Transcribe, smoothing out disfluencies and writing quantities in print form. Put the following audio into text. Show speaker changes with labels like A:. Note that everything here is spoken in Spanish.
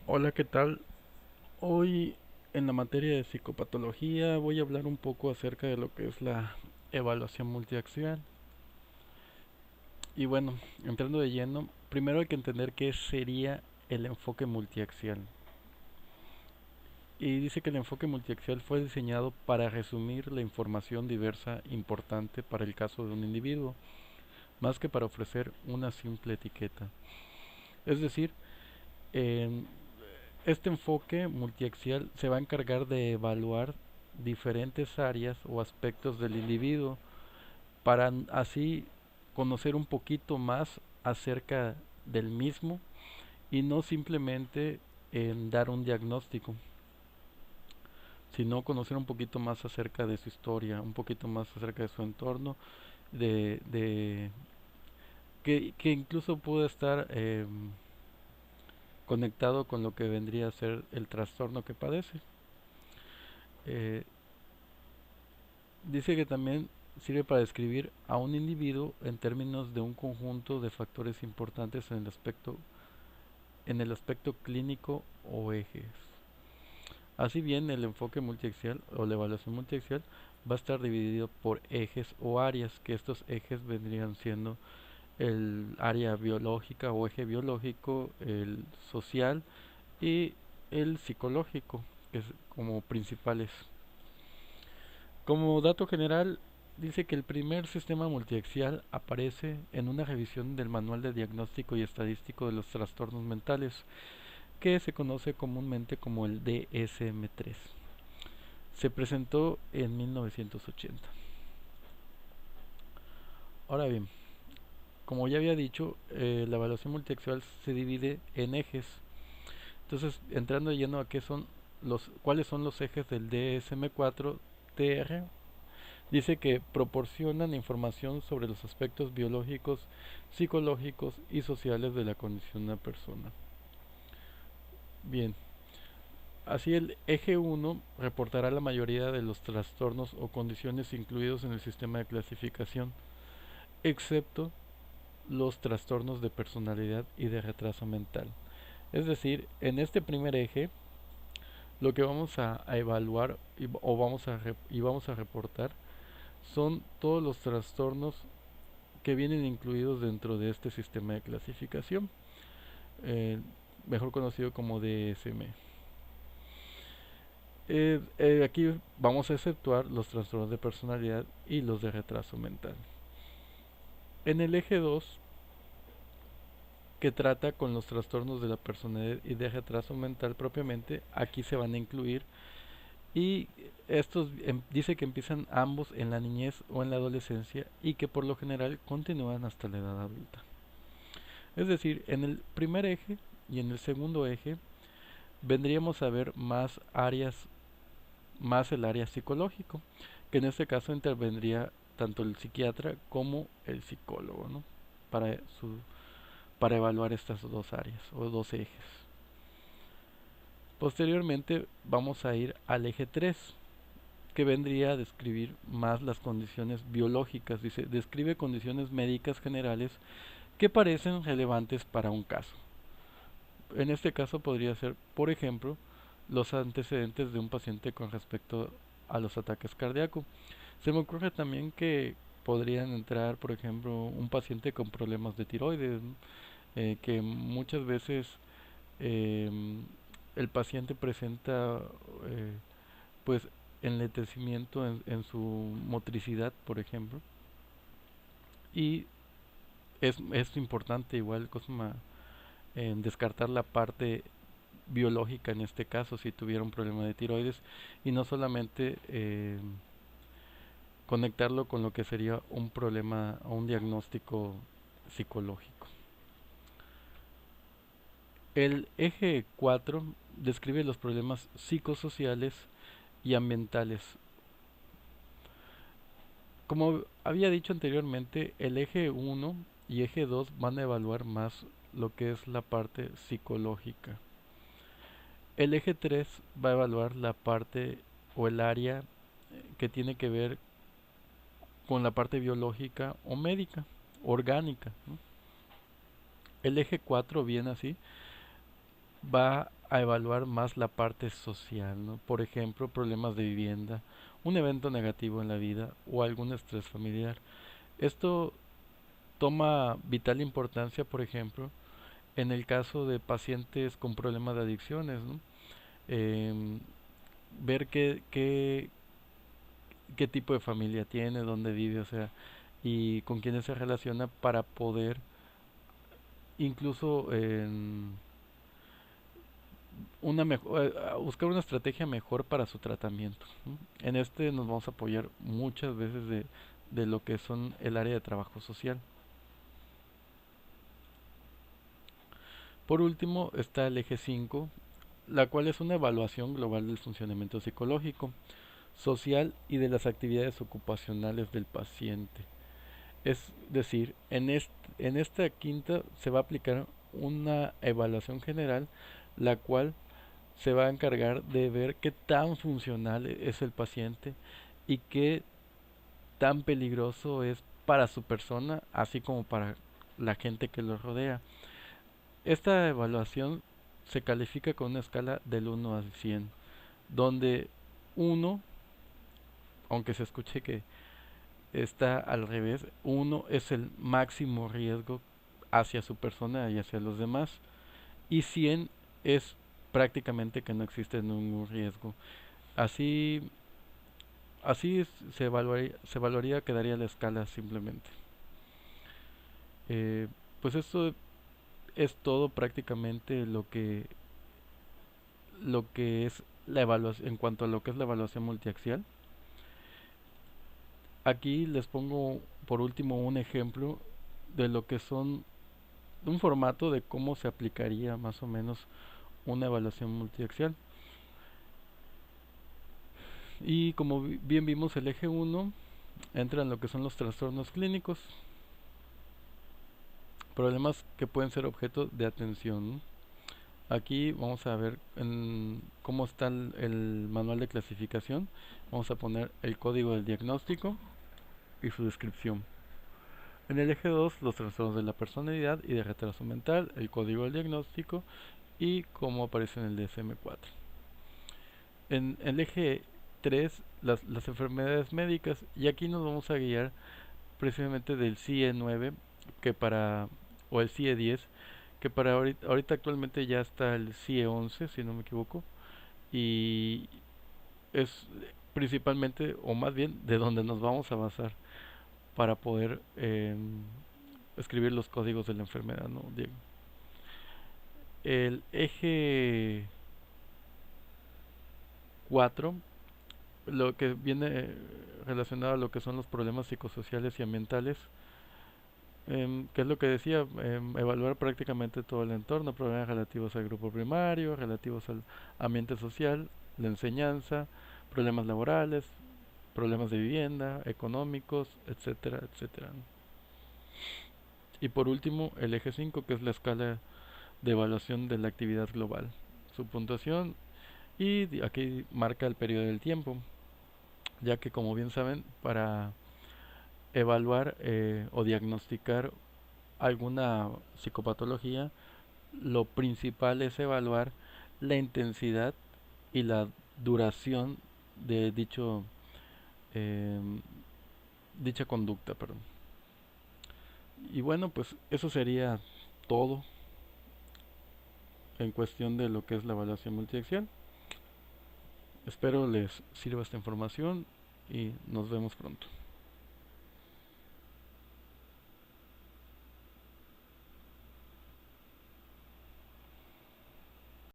A: Hola, ¿qué tal? Hoy en la materia de psicopatología voy a hablar un poco acerca de lo que es la evaluación multiaxial. Y bueno, entrando de lleno, primero hay que entender qué sería el enfoque multiaxial. Y dice que el enfoque multiaxial fue diseñado para resumir la información diversa importante para el caso de un individuo, más que para ofrecer una simple etiqueta. Es decir, en este enfoque multiaxial se va a encargar de evaluar diferentes áreas o aspectos del individuo para así conocer un poquito más acerca del mismo y no simplemente en dar un diagnóstico, sino conocer un poquito más acerca de su historia, un poquito más acerca de su entorno, de que incluso puede estar conectado con lo que vendría a ser el trastorno que padece. Eh, Dice que también sirve para describir a un individuo en términos de un conjunto de factores importantes en el aspecto clínico o ejes. Así bien, el enfoque multiaxial o la evaluación multiaxial va a estar dividido por ejes o áreas, que estos ejes vendrían siendo el área biológica o eje biológico, el social y el psicológico, que es como principales. Como dato general, dice que el primer sistema multiaxial aparece en una revisión del Manual de Diagnóstico y Estadístico de los Trastornos Mentales, que se conoce comúnmente como el DSM-3. Se presentó en 1980. Ahora bien, como ya había dicho, la evaluación multiaxial se divide en ejes. Entonces, entrando de lleno a cuáles son los ejes del DSM-4-TR. Dice que proporcionan información sobre los aspectos biológicos, psicológicos y sociales de la condición de una persona. Bien, así el eje 1 reportará la mayoría de los trastornos o condiciones incluidos en el sistema de clasificación, excepto los trastornos de personalidad y de retraso mental. Es decir, en este primer eje, lo que vamos a evaluar y vamos a reportar son todos los trastornos que vienen incluidos dentro de este sistema de clasificación, eh, mejor conocido como DSM. Aquí vamos a exceptuar los trastornos de personalidad y los de retraso mental. En el eje 2, que trata con los trastornos de la personalidad y de retraso mental propiamente, aquí se van a incluir y estos dice que empiezan ambos en la niñez o en la adolescencia y que por lo general continúan hasta la edad adulta. Es decir, en el primer eje y en el segundo eje vendríamos a ver más áreas, más el área psicológico, que en este caso intervendría tanto el psiquiatra como el psicólogo, ¿no? Para, su, para evaluar estas dos áreas o dos ejes. Posteriormente vamos a ir al eje 3, que vendría a describir más las condiciones biológicas. Dice, describe condiciones médicas generales que parecen relevantes para un caso. En este caso podría ser, por ejemplo, los antecedentes de un paciente con respecto a los ataques cardíacos. Se me ocurre también que podrían entrar, por ejemplo, un paciente con problemas de tiroides, ¿no? Que muchas veces eh, el paciente presenta pues enlentecimiento en su motricidad, por ejemplo, y es importante igual Cosma, en descartar la parte biológica en este caso si tuviera un problema de tiroides y no solamente conectarlo con lo que sería un problema o un diagnóstico psicológico. El eje 4 describe los problemas psicosociales y ambientales. Como había dicho anteriormente, el eje 1 y eje 2 van a evaluar más lo que es la parte psicológica. El eje 3 va a evaluar la parte o el área que tiene que ver con la parte biológica o médica, orgánica, ¿no? El eje 4 bien así, va a evaluar más la parte social, ¿no? Por ejemplo, problemas de vivienda, un evento negativo en la vida o algún estrés familiar. Esto toma vital importancia, por ejemplo, en el caso de pacientes con problemas de adicciones, ¿no? Em, ver qué tipo de familia tiene, dónde vive, o sea, y con quiénes se relaciona para poder incluso buscar una estrategia mejor para su tratamiento, ¿no? En este nos vamos a apoyar muchas veces de lo que son el área de trabajo social. Por último está el eje 5, la cual es una evaluación global del funcionamiento psicológico, social y de las actividades ocupacionales del paciente. Es decir, en esta quinta se va a aplicar una evaluación general, la cual se va a encargar de ver qué tan funcional es el paciente y qué tan peligroso es para su persona, así como para la gente que lo rodea. Esta evaluación se califica con una escala del 1 al 100, donde uno, aunque se escuche que está al revés, uno es el máximo riesgo hacia su persona y hacia los demás, y 100 es prácticamente que no existe ningún riesgo. Así, se evaluaría, quedaría la escala simplemente. Eh, pues esto es todo prácticamente lo que es la evaluación en cuanto a lo que es la evaluación multiaxial. Aquí les pongo por último un ejemplo de lo que son un formato de cómo se aplicaría más o menos una evaluación multiaxial. Y como bien vimos, el eje 1 entra en lo que son los trastornos clínicos, problemas que pueden ser objeto de atención, ¿no? Aquí vamos a ver cómo está el manual de clasificación. Vamos a poner el código del diagnóstico y su descripción. En el eje 2, los trastornos de la personalidad y de retraso mental, el código del diagnóstico y cómo aparece en el DSM-4. En el eje 3, las enfermedades médicas, y aquí nos vamos a guiar precisamente del CIE 9 que para, o el CIE 10, que para ahorita actualmente ya está el CIE 11, si no me equivoco, y es principalmente, o más bien, de donde nos vamos a basar para poder escribir los códigos de la enfermedad, ¿no, Diego? El eje 4, lo que viene relacionado a lo que son los problemas psicosociales y ambientales, que es lo que decía, evaluar prácticamente todo el entorno, problemas relativos al grupo primario, relativos al ambiente social, la enseñanza, problemas laborales, problemas de vivienda, económicos, etcétera, etcétera. Y por último, el eje 5, que es la escala de evaluación de la actividad global, su puntuación, y aquí marca el periodo del tiempo, ya que como bien saben, para evaluar o diagnosticar alguna psicopatología, lo principal es evaluar la intensidad y la duración de eh, dicha conducta, perdón. Y bueno, pues eso sería todo en cuestión de lo que es la evaluación multidireccional. Espero les sirva esta información y nos vemos pronto.